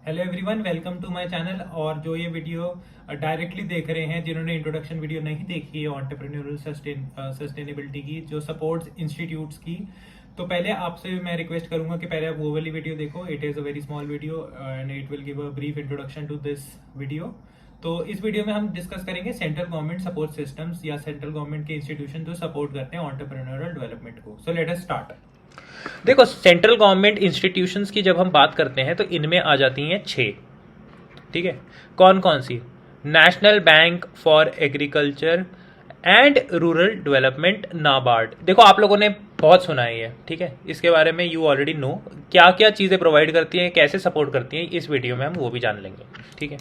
Hello everyone, welcome to my channel. और जो ये वीडियो डायरेक्टली देख रहे हैं, जिन्होंने इंट्रोडक्शन वीडियो नहीं देखी है एंटरप्रेन्योरल सस्टेनेबिलिटी की, जो सपोर्ट्स इंस्टीट्यूट्स की, तो पहले आपसे मैं रिक्वेस्ट करूंगा कि पहले आप वो वाली वीडियो देखो। It is a very small video and it will give a brief introduction to this video. तो इस वीडियो में हम डिस्कस करेंगे सेंट्रल गवर्नमेंट सपोर्ट सिस्टम्स या सेंट्रल गवर्नमेंट के इंस्टीट्यूशन जो सपोर्ट करते हैं एंटरप्रेन्योरल डेवलपमेंट को। So let us start. देखो, सेंट्रल गवर्नमेंट इंस्टीट्यूशंस की जब हम बात करते हैं तो इनमें आ जाती हैं 6। ठीक है, कौन कौन सी? National bank for agriculture and rural development, NABARD. देखो, आप लोगों ने बहुत सुना है ये, ठीक है, इसके बारे में यू ऑलरेडी नो क्या क्या चीज़ें प्रोवाइड करती हैं, कैसे सपोर्ट करती हैं। इस वीडियो में हम वो भी जान लेंगे। ठीक है,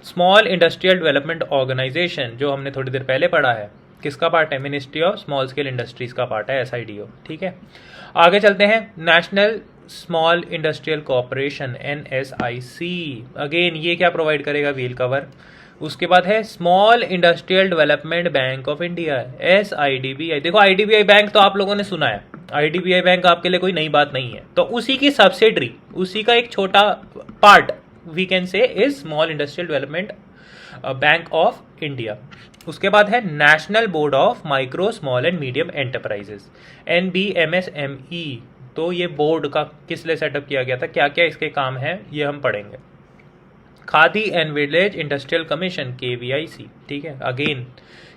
स्मॉल इंडस्ट्रियल डेवलपमेंट ऑर्गेनाइजेशन जो हमने थोड़ी देर पहले पढ़ा है, किसका पार्ट है? Ministry of small scale industries का पार्ट है, SIDO। ठीक है, आगे चलते हैं। National small industrial corporation, NSIC। Again ये क्या प्रोवाइड करेगा? Wheel cover. उसके बाद है small industrial development bank of India, SIDBI। देखो, IDBI बैंक तो आप लोगों ने सुना है, IDBI बैंक आपके लिए कोई नई बात नहीं है। तो उसी की सब्सिडरी, उसी का एक छोटा part we can say is small industrial development bank of India. उसके बाद है national board of micro small and medium enterprises, NBMSME। तो ये बोर्ड का किस लिए सेटअप किया गया था, क्या क्या इसके काम है, ये हम पढ़ेंगे। Khadi and village industrial commission, KVIC। ठीक है, अगेन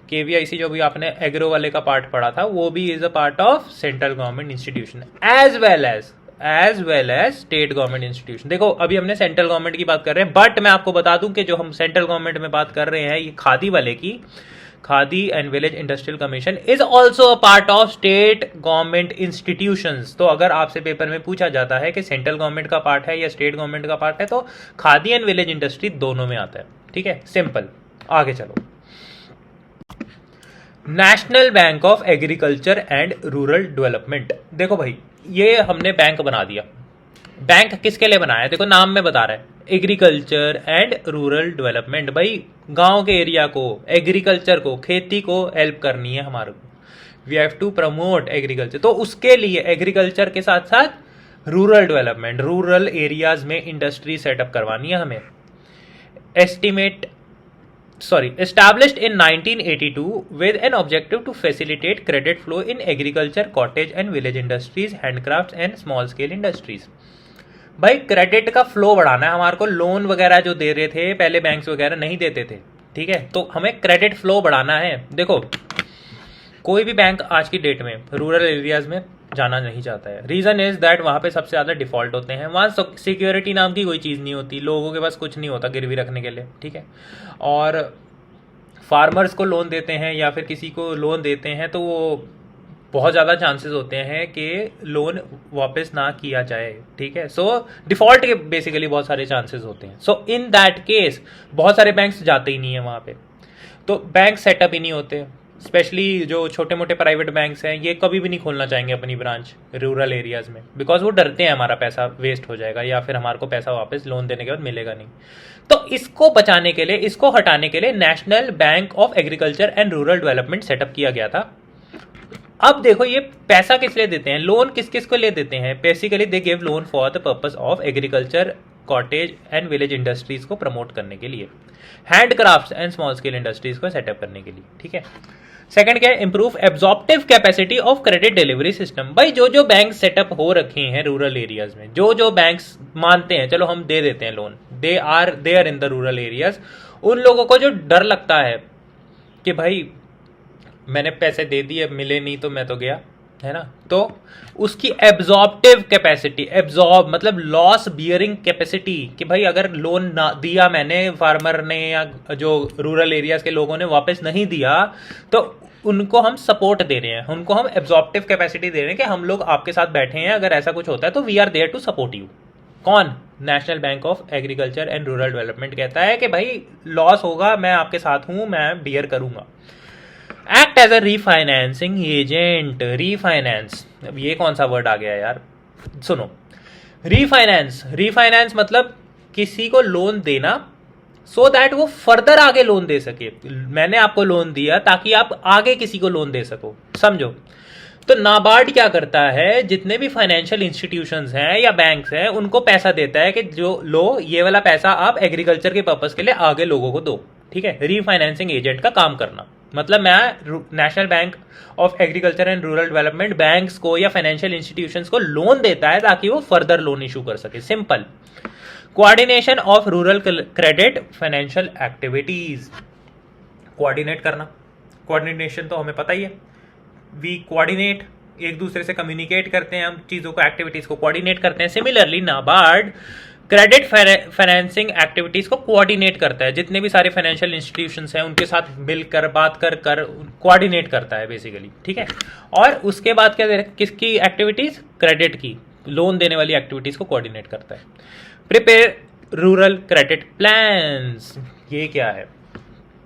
KVIC जो भी आपने एग्रो वाले का पार्ट पढ़ा था, वो भी is a part of central government institution as well as state government institution. देखो, अभी हमने सेंट्रल गवर्नमेंट की बात कर रहे हैं, बट मैं आपको बता दूं कि जो हम सेंट्रल गवर्नमेंट में बात कर रहे हैं, ये खादी वाले की, khadi and village industrial commission is also a part of state government institutions. तो अगर आपसे पेपर में पूछा जाता है कि सेंट्रल गवर्नमेंट का पार्ट है या स्टेट गवर्नमेंट का पार्ट है, तो खादी एंड विलेज इंडस्ट्री दोनों में आता है। ठीक है, सिंपल। आगे चलो। National bank of agriculture and rural development. देखो भाई, ये हमने बैंक बना दिया। बैंक किसके लिए बनाया है? देखो, नाम में बता रहा है, एग्रीकल्चर एंड रूरल डेवलपमेंट। भाई, गांव के एरिया को, एग्रीकल्चर को, खेती को हेल्प करनी है हमारे को। We have to promote agriculture. तो उसके लिए एग्रीकल्चर के साथ साथ रूरल डेवलपमेंट, रूरल एरियाज में इंडस्ट्री सेटअप करवानी है हमें। Established in 1982 with an objective to facilitate credit flow in agriculture, cottage and village industries, handcrafts and small scale industries। भाई, क्रेडिट का फ्लो बढ़ाना है हमारे को। लोन वगैरह जो दे रहे थे पहले, बैंक्स वगैरह नहीं देते थे, ठीक है, तो हमें क्रेडिट फ्लो बढ़ाना है। देखो, कोई भी बैंक आज की डेट में रूरल एरियाज में जाना नहीं चाहता है। रीजन इज दैट वहां पे सबसे ज्यादा डिफॉल्ट होते हैं, वहां सिक्योरिटी नाम की कोई चीज नहीं होती, लोगों के पास कुछ नहीं होता गिरवी रखने के लिए। ठीक है, और फार्मर्स को लोन देते हैं या फिर किसी को लोन देते हैं तो वो बहुत ज़्यादा चांसेस होते हैं कि लोन वापस ना किया जाए। ठीक है, सो डिफॉल्ट के बेसिकली बहुत सारे चांसेस होते हैं। सो इन दैट केस बहुत सारे बैंक्स जाते ही नहीं है वहाँ पे, तो बैंक सेटअप ही नहीं होते। स्पेशली जो छोटे मोटे प्राइवेट बैंक्स हैं, ये कभी भी नहीं खोलना चाहेंगे अपनी ब्रांच रूरल एरियाज में, बिकॉज वो डरते हैं हमारा पैसा वेस्ट हो जाएगा या फिर हमारे को पैसा वापस लोन देने के बाद मिलेगा नहीं। तो इसको बचाने के लिए, इसको हटाने के लिए national bank of agriculture and rural development setup किया गया था। अब देखो, ये पैसा किस लिए देते हैं, लोन किस किस को ले देते हैं? Basically they give loan for the purpose of agriculture, cottage and village industries को प्रमोट करने के लिए, हैंडक्राफ्ट्स एंड स्मॉल स्केल इंडस्ट्रीज को सेटअप करने के लिए। ठीक है, सेकंड क्या है? Improve absorptive capacity of credit delivery system. भाई, जो जो बैंक सेटअप हो रखे हैं रूरल एरियाज में, जो जो बैंक्स मानते हैं चलो हम दे देते हैं loan, they are in the rural areas, उन लोगों को जो डर लगता है कि भाई मैंने पैसे दे दिए, मिले नहीं तो मैं तो गया, है ना, तो उसकी एब्जॉर्प्टिव कैपेसिटी, एब्जॉर्ब मतलब लॉस बियरिंग कैपेसिटी, कि भाई अगर लोन ना दिया मैंने, फार्मर ने या जो रूरल एरियाज के लोगों ने वापस नहीं दिया, तो उनको हम सपोर्ट दे रहे हैं, उनको हम एब्जॉर्प्टिव कैपेसिटी दे रहे हैं कि हम लोग आपके साथ बैठे हैं, अगर ऐसा कुछ होता है तो we are there to support you. कौन? National bank of agriculture and rural development कहता है कि भाई लॉस होगा, मैं आपके साथ हूं, मैं बियर करूंगा। Act as a refinancing agent. Refinance, अब ये कौन सा वर्ड आ गया यार, सुनो। रीफाइनेंस मतलब किसी को लोन देना सो दैट वो फर्दर आगे लोन दे सके। मैंने आपको लोन दिया ताकि आप आगे किसी को लोन दे सको, समझो। तो नाबार्ड क्या करता है, जितने भी फाइनेंशियल इंस्टीट्यूशंस हैं या बैंक्स हैं उनको पैसा देता है कि जो लो ये वाला पैसा आप एग्रीकल्चर के पर्पस के लिए आगे लोगों को दो, ठीक है, रीफाइनेंसिंग एजेंट का काम करना। मतलब मैं national bank of agriculture and rural development banks को या फाइनेंशियल इंस्टीट्यूशंस को लोन देता है ताकि वो फर्दर लोन इशू कर सके, simple. Coordination of rural credit financial activities, coordinate करना, कोऑर्डिनेशन तो हमें पता ही है, वी कोऑर्डिनेट, एक दूसरे से कम्युनिकेट करते हैं हम चीजों को, एक्टिविटीज को कोऑर्डिनेट करते हैं। Similarly NABARD credit financing activities को कोऑर्डिनेट करता है, जितने भी सारे फाइनेंशियल इंस्टीट्यूशंस हैं उनके साथ मिलकर बात कर कोऑर्डिनेट करता है बेसिकली, ठीक है। और उसके बाद क्या किसकी एक्टिविटीज, क्रेडिट की, लोन देने वाली एक्टिविटीज को कोऑर्डिनेट करता है। प्रिपेयर रूरल क्रेडिट प्लान्स, ये क्या है,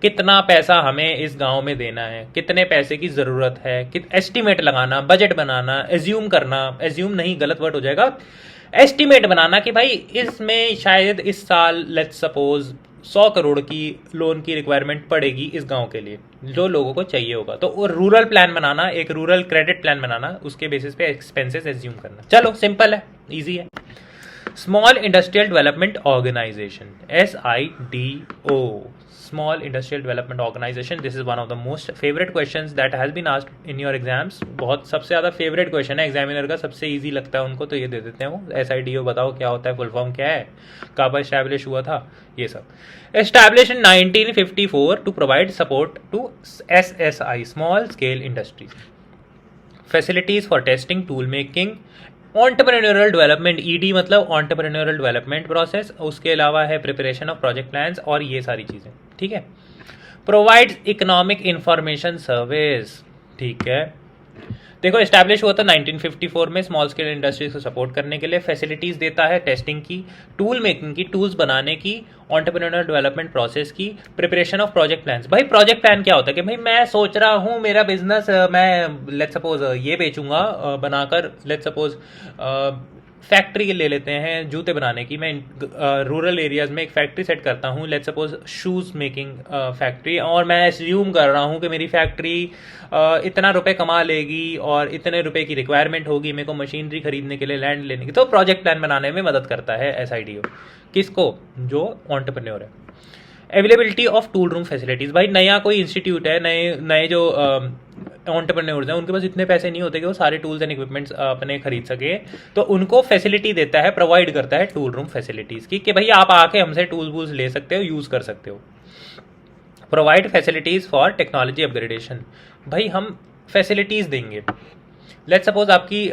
कितना पैसा हमें इस गांव में देना है, कितने पैसे की जरूरत है, एस्टिमेट लगाना, बजट बनाना, एज्यूम करना, एज्यूम नहीं गलत वर्ड हो जाएगा, एस्टिमेट बनाना कि भाई इसमें शायद इस साल लेट्स सपोज 100 करोड़ की लोन की रिक्वायरमेंट पड़ेगी इस गांव के लिए, जो लोगों को चाहिए होगा, तो वो रूरल प्लान बनाना, एक रूरल क्रेडिट प्लान बनाना, उसके बेसिस पे एक्सपेंसेस एज्यूम करना। चलो सिंपल है, इजी है। Small industrial development organisation, SIDO, Small Industrial Development Organization. This is one of the most favorite questions that has been asked in your exams. बहुत सबसे ज़्यादा favourite question है examiner का, सबसे इजी लगता है उनको, तो ये दे देते हैं वो। SIDO बताओ क्या होता है, फुल फॉर्म क्या है, कब एस्टैब्लिश हुआ था, ये सब। Establish in 1954 to provide support to SSI, small scale industries, facilities for testing, tool making, entrepreneurial development, ED मतलब एंटरप्रेन्योरल डेवलपमेंट प्रोसेस, उसके अलावा है प्रिपरेशन ऑफ प्रोजेक्ट प्लान्स और ये सारी चीज़ें, ठीक है। प्रोवाइड्स इकोनॉमिक इंफॉर्मेशन सर्विस, ठीक है। देखो एस्टैब्लिश हुआ था 1954 में स्मॉल स्केल इंडस्ट्रीज को सपोर्ट करने के लिए, फैसिलिटीज देता है टेस्टिंग की, टूल मेकिंग की, टूल्स बनाने की, एंटरप्रेन्योरल डेवलपमेंट प्रोसेस की, प्रिपरेशन ऑफ प्रोजेक्ट प्लान्स। भाई प्रोजेक्ट प्लान क्या होता है कि भाई मैं सोच रहा हूँ मेरा बिजनेस, मैं लेट्स सपोज ये बेचूंगा बनाकर, लेट्स सपोज फैक्ट्री ले लेते हैं जूते बनाने की, मैं रूरल एरियाज में एक फैक्ट्री सेट करता हूँ, let's suppose shoes making factory, और मैं एज्यूम कर रहा हूँ कि मेरी फैक्ट्री इतना रुपए कमा लेगी और इतने रुपए की रिक्वायरमेंट होगी मेरे को मशीनरी खरीदने के लिए, लैंड लेने की, तो प्रोजेक्ट प्लान बनाने में मदद करता है SIDO। किसको, जो एंटरप्रेन्योर है। Availability of tool room facilities, भाई नया कोई इंस्टीट्यूट है, नए जो एंटरप्रेन्योर्स हैं उनके पास इतने पैसे नहीं होते कि वो सारे टूल्स एंड इक्विपमेंट्स अपने खरीद सके, तो उनको फैसिलिटी देता है, प्रोवाइड करता है टूल रूम फैसिलिटीज की, कि भाई आप आके हमसे टूल्स वूल्स ले सकते हो, यूज कर सकते हो। Provide facilities for technology upgradation, भाई हम फैसिलिटीज देंगे, लेट्स सपोज आपकी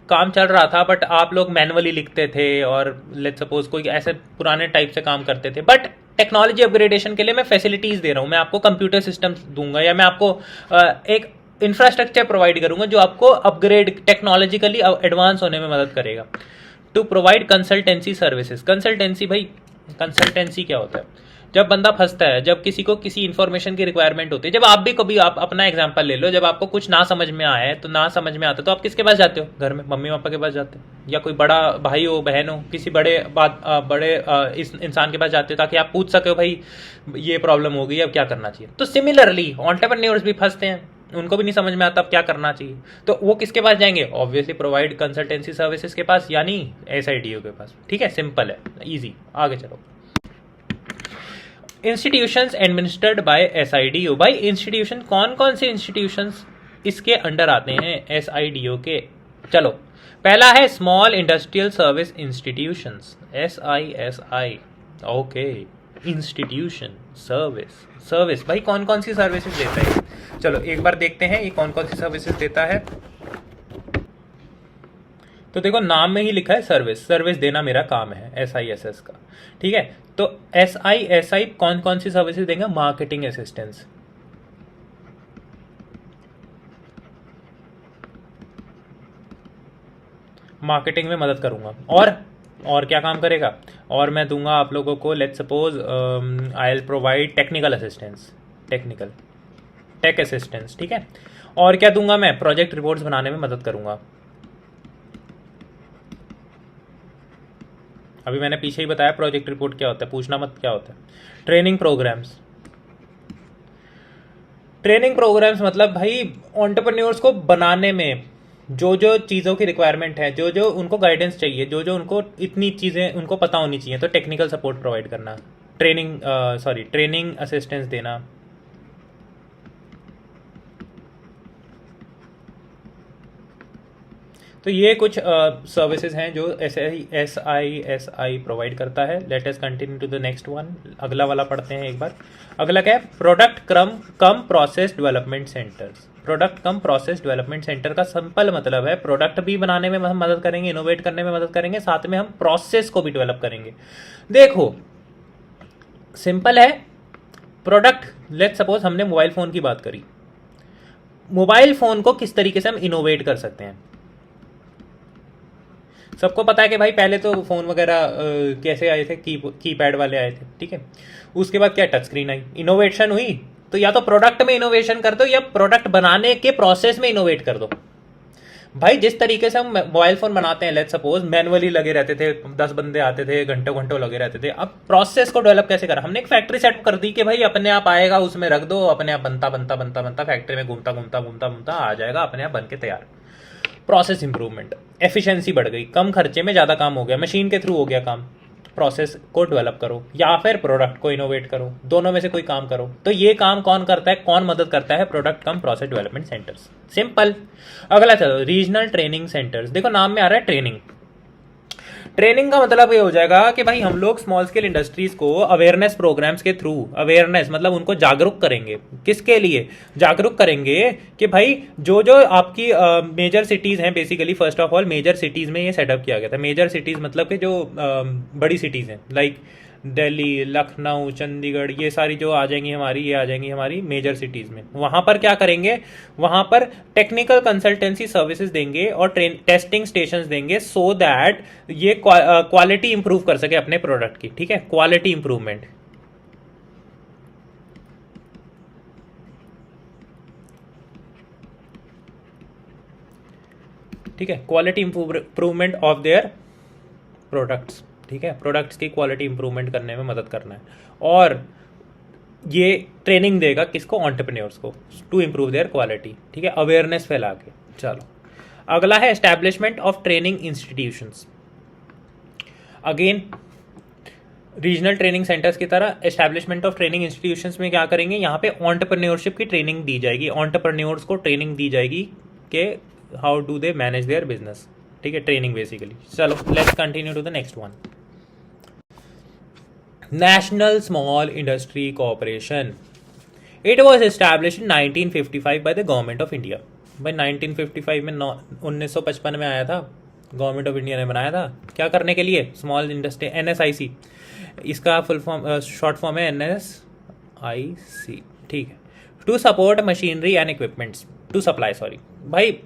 काम चल रहा था बट आप लोग मैनुअली लिखते थे और लेट्स सपोज कोई ऐसे पुराने टाइप से काम करते थे, बट टेक्नोलॉजी अपग्रेडेशन के लिए मैं फैसिलिटीज दे रहा हूं, मैं आपको कंप्यूटर सिस्टम दूंगा या मैं आपको एक इंफ्रास्ट्रक्चर प्रोवाइड करूंगा जो आपको अपग्रेड टेक्नोलॉजिकली एडवांस होने में मदद करेगा। To provide consultancy services, consultancy, भाई कंसल्टेंसी क्या होता है, जब बंदा फंसता है, जब किसी को किसी इन्फॉर्मेशन की रिक्वायरमेंट होती है, जब आप भी कभी, आप अपना एग्जांपल ले लो, जब आपको कुछ ना समझ में आए तो ना समझ में आता तो आप किसके पास जाते हो, घर में मम्मी पापा के पास जाते हो, या कोई बड़ा भाई हो बहन हो, किसी बड़े इस इंसान के पास जाते हो ताकि आप पूछ सके भाई ये प्रॉब्लम हो गई, अब क्या करना चाहिए। तो सिमिलरली एंटरप्रेन्योर्स भी फंसते हैं, उनको भी नहीं समझ में आता अब क्या करना चाहिए, तो वो किसके पास जाएंगे, ऑब्वियसली प्रोवाइड कंसल्टेंसी सर्विसेज के पास, यानी SIDO के पास, ठीक है, सिंपल है, इजी। आगे चलो। इंस्टीट्यूशंस एडमिनिस्टर्ड बाय SIDO, भाई इंस्टीट्यूशन कौन कौन से इंस्टीट्यूशंस इसके अंडर आते हैं SIDO के, चलो पहला है small industrial service institutions, SISI, okay, institution service, भाई कौन कौन सी सर्विसेज देता है, चलो एक बार देखते हैं ये कौन कौन सी सर्विसेज देता है। तो देखो नाम में ही लिखा है सर्विस देना मेरा काम है, SISS का, ठीक है। तो SISI कौन कौन सी सर्विसेज देंगे, मार्केटिंग असिस्टेंस, मार्केटिंग में मदद करूंगा, और क्या काम करेगा, और मैं दूंगा आप लोगों को let's suppose I will provide technical assistance, tech assistance, ठीक है। और क्या दूंगा मैं, प्रोजेक्ट रिपोर्ट्स बनाने में मदद करूंगा। अभी मैंने पीछे ही बताया प्रोजेक्ट रिपोर्ट क्या होता है, पूछना मत क्या होता है। ट्रेनिंग प्रोग्राम्स, ट्रेनिंग प्रोग्राम्स मतलब भाई एंटरप्रेन्योर्स को बनाने में जो जो चीज़ों की रिक्वायरमेंट है, जो जो उनको गाइडेंस चाहिए, जो जो उनको इतनी चीज़ें उनको पता होनी चाहिए, तो टेक्निकल सपोर्ट प्रोवाइड करना, ट्रेनिंग असिस्टेंस देना। तो ये कुछ सर्विसेज हैं जो एस आई प्रोवाइड करता है। Let us continue to the next one. अगला वाला पढ़ते हैं एक बार। अगला क्या है? Product cum process development centres. Product cum process development centre का सिंपल मतलब है प्रोडक्ट भी बनाने में हम मदद करेंगे, इनोवेट करने में मदद करेंगे, साथ में हम प्रोसेस को भी डेवलप करेंगे। देखो सिंपल है। प्रोडक्ट, लेट्स सपोज हमने मोबाइल फ़ोन की बात करी। मोबाइल फ़ोन को किस तरीके से हम इनोवेट कर सकते हैं? सबको पता है कि भाई पहले तो फ़ोन वगैरह कैसे आए थे, कीपैड वाले आए थे, ठीक है। उसके बाद क्या, टच स्क्रीन आई, इनोवेशन हुई। तो या तो प्रोडक्ट में इनोवेशन कर दो या प्रोडक्ट बनाने के प्रोसेस में इनोवेट कर दो। भाई जिस तरीके से हम मोबाइल फ़ोन बनाते हैं, लेट्स सपोज मैनुअली लगे रहते थे, 10 बंदे आते थे, घंटों घंटों लगे रहते थे। अब प्रोसेस को डेवलप कैसे करा? हमने एक फैक्ट्री सेट कर दी कि भाई अपने आप आएगा, उसमें रख दो, अपने आप बनता बनता बनता बनता फैक्ट्री में घूमता घूमता घूमता घूमता आ जाएगा, अपने आप बन के तैयार। प्रोसेस इंप्रूवमेंट, एफिशिएंसी बढ़ गई, कम खर्चे में ज़्यादा काम हो गया, मशीन के थ्रू हो गया काम। प्रोसेस को डेवलप करो या फिर प्रोडक्ट को इनोवेट करो, दोनों में से कोई काम करो। तो ये काम कौन करता है, कौन मदद करता है? Product cum process development centres. Simple. अगला चलो, रीजनल ट्रेनिंग सेंटर्स। देखो नाम में आ रहा है ट्रेनिंग। ट्रेनिंग का मतलब ये हो जाएगा कि भाई हम लोग स्मॉल स्केल इंडस्ट्रीज को अवेयरनेस प्रोग्राम्स के थ्रू, अवेयरनेस मतलब उनको जागरूक करेंगे। किसके लिए जागरूक करेंगे? कि भाई जो जो आपकी मेजर सिटीज़ हैं, basically first of all major cities में ये सेटअप किया गया था। मेजर सिटीज़ मतलब कि जो बड़ी सिटीज़ हैं, लाइक दिल्ली, लखनऊ, चंडीगढ़, ये सारी जो आ जाएंगी हमारी, ये आ जाएंगी हमारी मेजर सिटीज़ में। वहाँ पर क्या करेंगे? वहाँ पर टेक्निकल कंसल्टेंसी सर्विसेज देंगे और टेस्टिंग स्टेशंस देंगे, सो दैट ये क्वालिटी इंप्रूव कर सके अपने प्रोडक्ट की। ठीक है, क्वालिटी इंप्रूवमेंट। ठीक है, quality improvement of their products. ठीक है, प्रोडक्ट्स की क्वालिटी इंप्रूवमेंट करने में मदद करना है। और ये ट्रेनिंग देगा किसको? एंटरप्रेन्योर्स को, टू इंप्रूव देयर क्वालिटी। ठीक है, अवेयरनेस फैला के। चलो अगला है establishment of training institutions. Again regional training centres की तरह एस्टैब्लिशमेंट ऑफ ट्रेनिंग इंस्टीट्यूशंस में क्या करेंगे? यहाँ पे एंटरप्रेन्योरशिप की ट्रेनिंग दी जाएगी, एंटरप्रेन्योर्स को ट्रेनिंग दी जाएगी कि how do they manage their business. ठीक है, ट्रेनिंग बेसिकली। चलो let's continue to the next one. National small industry corporation. It was establish in 1955 by the government of India. भाई 1955 में 1955 में आया था, गवर्नमेंट ऑफ इंडिया ने बनाया था। क्या करने के लिए? Small industry, NSIC। इसका फुल फॉर्म, शॉर्ट फॉर्म है NSIC। ठीक है, to support machinery and equipments, to supply, sorry भाई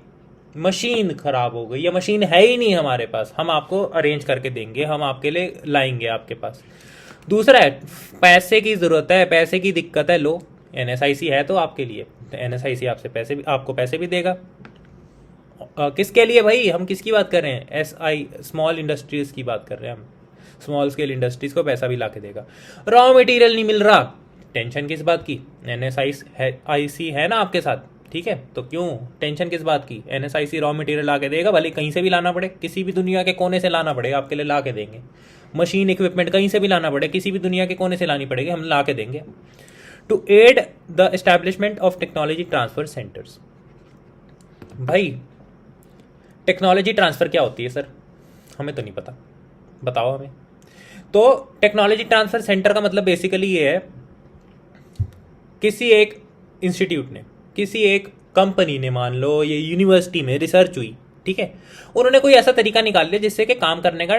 मशीन खराब हो गई या मशीन है ही नहीं हमारे पास, हम आपको अरेंज करके देंगे, हम आपके लिए लाएंगे आपके पास। दूसरा है पैसे की ज़रूरत है, पैसे की दिक्कत है, लो NSIC है तो आपके लिए, तो NSIC आपसे पैसे भी, आपको पैसे भी देगा। किसके लिए भाई? हम किसकी बात कर रहे हैं? SI, स्मॉल इंडस्ट्रीज की बात कर रहे हैं हम। स्मॉल स्केल इंडस्ट्रीज को पैसा भी ला के देगा। रॉ मटेरियल नहीं मिल रहा, टेंशन किस बात की? NSIC है ना आपके साथ, ठीक है, तो क्यों टेंशन किस बात की? NSIC रॉ मटेरियल ला के देगा, भले कहीं से भी लाना पड़े, किसी भी दुनिया के कोने से लाना पड़ेगा, आपके लिए ला के देंगे। मशीन इक्विपमेंट कहीं से भी लाना पड़े, किसी भी दुनिया के कोने से लानी पड़ेगी, हम ला के देंगे। To aid the establishment of technology transfer centres. भाई टेक्नोलॉजी ट्रांसफ़र क्या होती है सर? हमें तो नहीं पता, बताओ हमें। तो टेक्नोलॉजी ट्रांसफ़र सेंटर का मतलब बेसिकली ये है, किसी एक इंस्टीट्यूट ने, किसी एक कंपनी ने, मान लो ये यूनिवर्सिटी में रिसर्च हुई, ठीक है, उन्होंने कोई ऐसा तरीका निकाल लिया जिससे कि काम करने का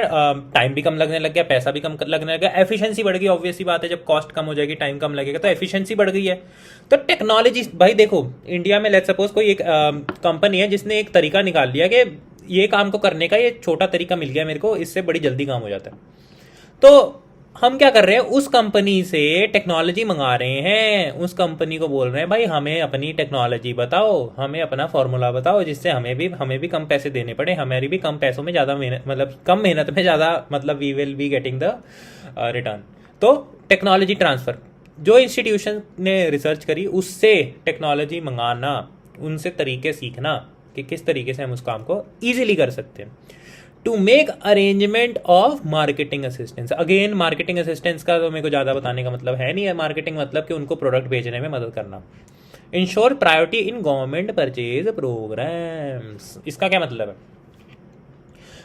टाइम भी कम लगने लग गया, पैसा भी कम लगने लग गया, एफिशिएंसी बढ़ गई। ऑब्वियसली बात है, जब कॉस्ट कम हो जाएगी, टाइम कम लगेगा, तो एफिशिएंसी बढ़ गई है। तो टेक्नोलॉजी, भाई देखो इंडिया में लेट्स सपोज कोई एक कंपनी है जिसने एक तरीका निकाल लिया कि ये काम को करने का ये छोटा तरीका मिल गया मेरे को, इससे बड़ी जल्दी काम हो जाता है। तो हम क्या कर रहे हैं? उस कंपनी से टेक्नोलॉजी मंगा रहे हैं, उस कंपनी को बोल रहे हैं भाई हमें अपनी टेक्नोलॉजी बताओ, हमें अपना फॉर्मूला बताओ, जिससे हमें भी कम पैसे देने पड़े, हमारी भी कम पैसों में ज़्यादा मेहनत, मतलब कम मेहनत में ज़्यादा, मतलब we will be getting the return. तो टेक्नोलॉजी ट्रांसफ़र, जो इंस्टीट्यूशन ने रिसर्च करी उससे टेक्नोलॉजी मंगाना, उनसे तरीके सीखना कि किस तरीके से हम उस काम को ईजिली कर सकते हैं। To make arrangement of marketing assistance, again marketing assistance का तो मेरे को ज़्यादा बताने का मतलब है नहीं है। मार्केटिंग मतलब कि उनको प्रोडक्ट बेचने में मदद करना। Ensure priority in government purchase programmes, इसका क्या मतलब है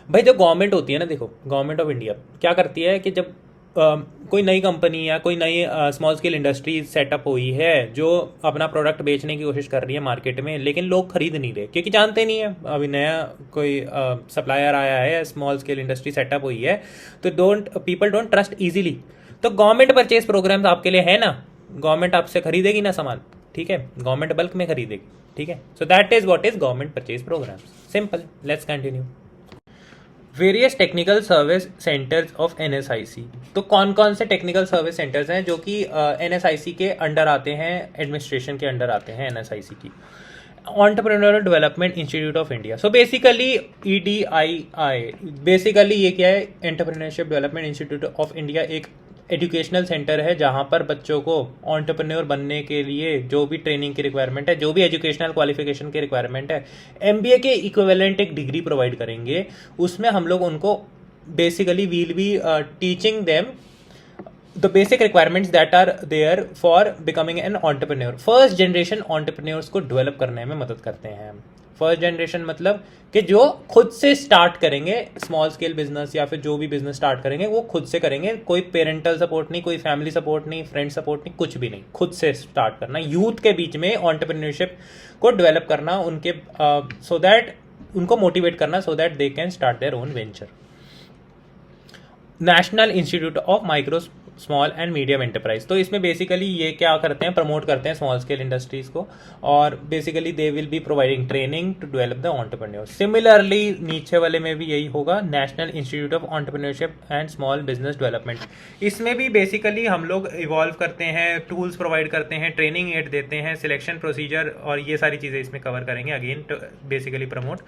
भाई? जो गवर्नमेंट होती है ना, देखो गवर्नमेंट ऑफ इंडिया क्या करती है कि जब कोई नई कंपनी या कोई नई स्मॉल स्केल इंडस्ट्री सेटअप हुई है जो अपना प्रोडक्ट बेचने की कोशिश कर रही है मार्केट में, लेकिन लोग खरीद नहीं रहे क्योंकि जानते नहीं है, अभी नया कोई सप्लायर आया है, स्मॉल स्केल इंडस्ट्री सेटअप हुई है, तो पीपल डोंट ट्रस्ट इजीली। तो गवर्नमेंट परचेज प्रोग्राम्स आपके लिए है ना, गवर्नमेंट आपसे खरीदेगी ना सामान, ठीक है, गवर्नमेंट बल्क में खरीदेगी, ठीक है। So that is what is government purchase programmes, simple. Let's continue. Various technical service centres of NSIC, तो कौन कौन से टेक्निकल सर्विस सेंटर्स हैं जो कि NSIC के अंडर आते हैं, एडमिनिस्ट्रेशन के अंडर आते हैं NSIC की? Entrepreneurial development institute of India, so basically EDII, basically ये क्या है? Entrepreneurship development institute of India एक एजुकेशनल सेंटर है जहाँ पर बच्चों को एंटरप्रेन्योर बनने के लिए जो भी ट्रेनिंग की रिक्वायरमेंट है, जो भी एजुकेशनल क्वालिफिकेशन की रिक्वायरमेंट है, MBA के इक्विवेलेंट एक डिग्री प्रोवाइड करेंगे। उसमें हम लोग उनको basically will be teaching them the basic requirements that are there for becoming an entrepreneur. First generation entrepreneurs को डेवलप करने में मदद करते हैं। फर्स्ट जनरेशन मतलब कि जो खुद से स्टार्ट करेंगे स्मॉल स्केल बिजनेस या फिर जो भी बिजनेस स्टार्ट करेंगे वो खुद से करेंगे, कोई पेरेंटल सपोर्ट नहीं, कोई फैमिली सपोर्ट नहीं, फ्रेंड सपोर्ट नहीं, कुछ भी नहीं, खुद से स्टार्ट करना। यूथ के बीच में एंटरप्रेन्योरशिप को डेवलप करना, उनके सो दैट उनको मोटिवेट करना सो that they can start their own venture. National institute of micro small and medium enterprise, तो इसमें बेसिकली ये क्या करते हैं? प्रमोट करते हैं स्मॉल स्केल इंडस्ट्रीज को, और basically they will be providing training to develop the entrepreneur. Similarly नीचे वाले में भी यही होगा, national institute of entrepreneurship and small business development. इसमें भी बेसिकली हम लोग इवॉल्व करते हैं, टूल्स प्रोवाइड करते हैं, ट्रेनिंग एड देते हैं, सिलेक्शन प्रोसीजर और ये सारी चीज़ें इसमें कवर करेंगे, अगेन बेसिकली प्रमोट।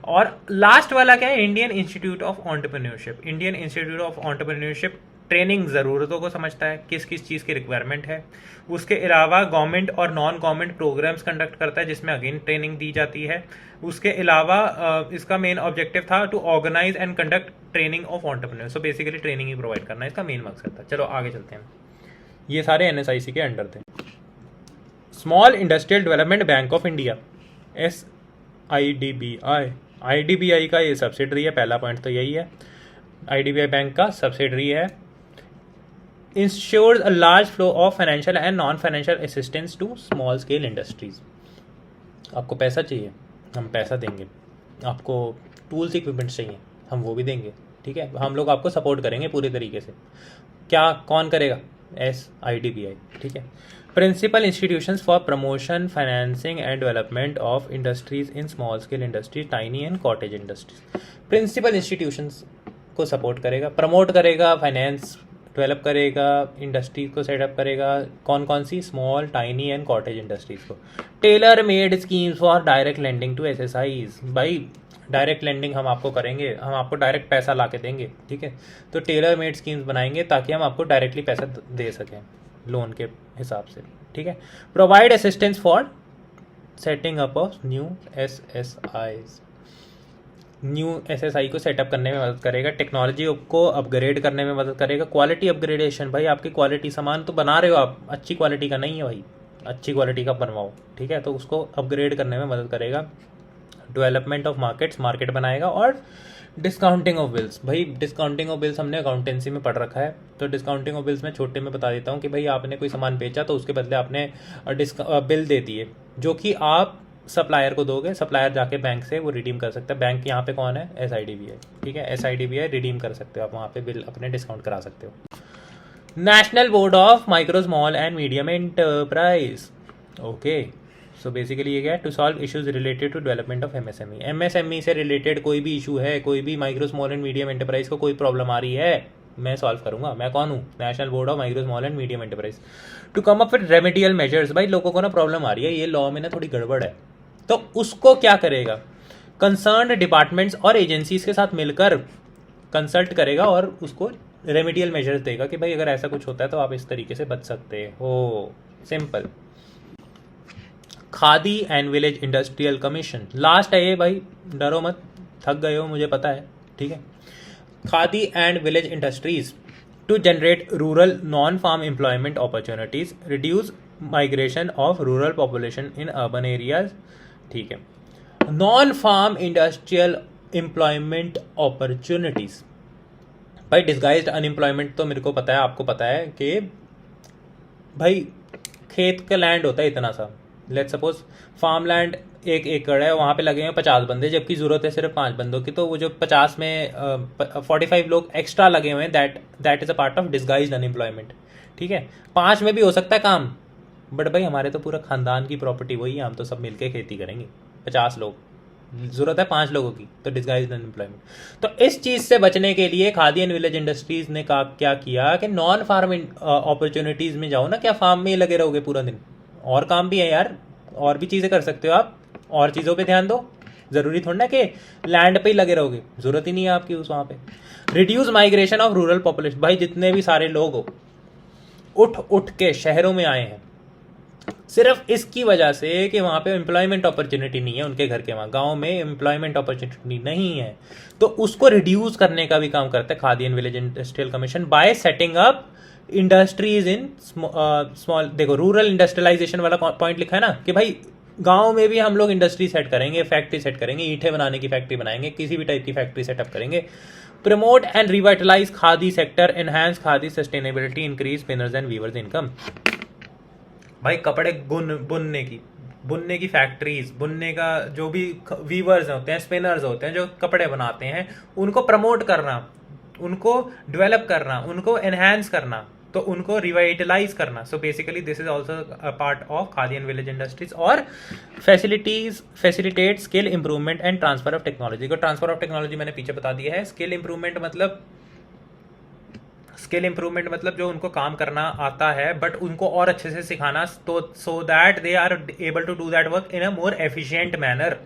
और लास्ट वाला क्या है? Indian institute of entrepreneurship. Indian institute of entrepreneurship training ज़रूरतों को समझता है, किस किस चीज़ की रिक्वायरमेंट है। उसके अलावा गवर्नमेंट और नॉन गवर्नमेंट प्रोग्राम्स कंडक्ट करता है जिसमें अगेन ट्रेनिंग दी जाती है। उसके अलावा इसका मेन ऑब्जेक्टिव था to organise and conduct training of entrepreneur, so basically training ही प्रोवाइड करना इसका मेन मकसद था। चलो आगे चलते हैं, ये सारे NSIC के अंडर थे। Small industrial development bank of India, IDBI का ये सब्सिडरी है, पहला पॉइंट तो यही है, IDBI बैंक का सब्सिडरी है। Ensures a large flow of financial and non financial assistance to small scale industries. आपको पैसा चाहिए, हम पैसा देंगे। आपको टूल्स इक्विपमेंट्स चाहिए, हम वो भी देंगे, ठीक है। हम लोग आपको सपोर्ट करेंगे पूरे तरीके से। क्या कौन करेगा? IDBI, ठीक है। Principal institutions for promotion, financing and development of industries in small scale industries, tiny and cottage industries. Principal institutions को सपोर्ट करेगा, प्रमोट करेगा, फाइनेंस डेवलप करेगा, इंडस्ट्रीज को सेटअप करेगा। कौन कौन सी? Small, tiny and cottage industries को। Tailor made schemes for direct lending to SSIs, भाई डायरेक्ट लेंडिंग हम आपको करेंगे, हम आपको डायरेक्ट पैसा ला के देंगे, ठीक है। तो टेलर मेड स्कीम्स बनाएंगे ताकि हम आपको डायरेक्टली पैसा दे सकें लोन के हिसाब से, ठीक है। Provide assistance for setting up of new SSIs, new SSI को सेटअप करने में मदद करेगा, टेक्नोलॉजी को अपग्रेड करने में मदद करेगा। क्वालिटी अपग्रेडेशन, भाई आपकी क्वालिटी सामान तो बना रहे हो आप, अच्छी क्वालिटी का नहीं है भाई, अच्छी क्वालिटी का बनवाओ, ठीक है। तो उसको अपग्रेड करने में मदद करेगा। डेवलपमेंट ऑफ मार्केट्स, मार्केट बनाएगा। और डिस्काउंटिंग ऑफ बिल्स, भाई डिस्काउंटिंग ऑफ बिल्स हमने अकाउंटेंसी में पढ़ रखा है, तो डिस्काउंटिंग ऑफ बिल्स में छोटे में बता देता हूँ कि भाई आपने कोई सामान बेचा तो उसके बदले आपने बिल दे दिए जो कि आप सप्लायर को दोगे, सप्लायर जाके बैंक से वो रिडीम कर सकता है। बैंक यहाँ पे कौन है? SIDBI, ठीक है। SIDBI रिडीम कर सकते हो आप, वहाँ पे बिल अपने डिस्काउंट करा सकते हो। National board of micro small and medium enterprise, okay. So basically ये क्या है? To solve issues related to development of MSME से रिलेटेड कोई भी इशू है, कोई भी micro small and medium enterprise को कोई प्रॉब्लम आ रही है, मैं सॉल्व करूंगा। मैं कौन हूँ? National board of micro small and medium enterprise. To come up with remedial measures, भाई लोगों को ना प्रॉब्लम आ रही है, ये लॉ में ना थोड़ी गड़बड़ है, तो उसको क्या करेगा? कंसर्न डिपार्टमेंट्स और एजेंसीज के साथ मिलकर कंसल्ट करेगा और उसको रेमिडियल मेजर्स देगा कि भाई अगर ऐसा कुछ होता है तो आप इस तरीके से बच सकते हो। Simple. Khadi and village industrial commission, last है ये भाई, डरो मत, थक गए हो मुझे पता है, ठीक है। Khadi and village industries to generate rural non farm employment opportunities, reduce migration of rural population in urban areas, ठीक है। Non farm industrial employment opportunities, भाई डिस्गाइज्ड अनएम्प्लॉयमेंट तो मेरे को पता है, आपको पता है कि भाई खेत का लैंड होता है इतना सा, लेट्स सपोज फार्म लैंड 1 एकड़ है, वहाँ पे लगे हैं 50 बंदे, जबकि ज़रूरत है सिर्फ 5 बंदों की, तो वो जो 50 में 45 लोग एक्स्ट्रा लगे हुए हैं, that is a part of disguised unemployment, ठीक है। 5 में भी हो सकता है काम, बट भाई हमारे तो पूरा खानदान की प्रॉपर्टी वही है, हम तो सब मिलके खेती करेंगे, 50 लोग, जरूरत है 5 लोगों की, तो डिस्गाइज्ड अनएम्प्लॉयमेंट। तो इस चीज़ से बचने के लिए खादी एंड विलेज इंडस्ट्रीज ने क्या किया कि नॉन फार्म अपॉर्चुनिटीज़ में जाओ ना, क्या फार्म में ही लगे रहोगे पूरा दिन, और काम भी है यार, और भी चीज़ें कर सकते हो आप, और चीज़ों पे ध्यान दो, ज़रूरी थोड़ा ना कि लैंड पे ही लगे रहोगे, ज़रूरत ही नहीं है आपकी उस वहाँ पे। Reduce migration of rural population, भाई जितने भी सारे लोग हो उठ के शहरों में आए हैं, सिर्फ इसकी वजह से कि वहाँ पे एम्प्लॉयमेंट अपॉर्चुनिटी नहीं है उनके घर के, वहाँ गांव में एम्प्लॉयमेंट अपॉर्चुनिटी नहीं है, तो उसको रिड्यूस करने का भी काम करता है khadi and village industrial commission by setting up industries in small. देखो रूरल इंडस्ट्रियलाइजेशन वाला पॉइंट लिखा है ना कि भाई गांव में भी हम लोग इंडस्ट्री सेट करेंगे, फैक्ट्री सेट करेंगे, ईंटें बनाने की फैक्ट्री बनाएंगे, किसी भी टाइप की फैक्ट्री सेटअप करेंगे। Promote and revitalise khadi sector, enhance khadi sustainability, increase spinners and weavers income. भाई कपड़े बुनने की फैक्ट्रीज, बुनने का जो भी वीवर्स होते हैं, स्पिनर्स होते हैं जो कपड़े बनाते हैं, उनको प्रमोट करना, उनको डेवलप करना, उनको एनहांस करना, तो उनको रिवाइटलाइज करना। So basically this is also a part of khadi and village industries. और facilitate skill improvement and transfer of technology. को ट्रांसफर ऑफ टेक्नोलॉजी मैंने पीछे बता दिया है। स्किल इंप्रूवमेंट मतलब जो उनको काम करना आता है बट उनको और अच्छे से सिखाना, तो so that they are able to do that work in a more efficient manner.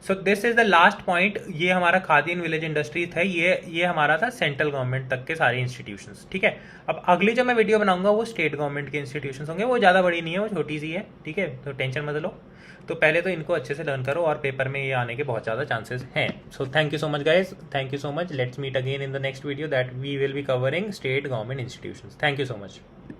So this is the last point. ये हमारा खादी एंड विलेज इंडस्ट्रीज है, ये हमारा था सेंट्रल गवर्नमेंट तक के सारे इंस्टीट्यूशंस, ठीक है। अब अगली जो मैं वीडियो बनाऊंगा वो स्टेट गवर्नमेंट के इंस्टीट्यूशंस होंगे, वो ज़्यादा बड़ी नहीं है, वो छोटी सी है, ठीक है, तो टेंशन मत लो। तो पहले तो इनको अच्छे से लर्न करो और पेपर में ये आने के बहुत ज़्यादा चांसेस हैं। So thank you so much guys, thank you so much. Let's meet again in the next video that we will be covering state government institutions. Thank you so much.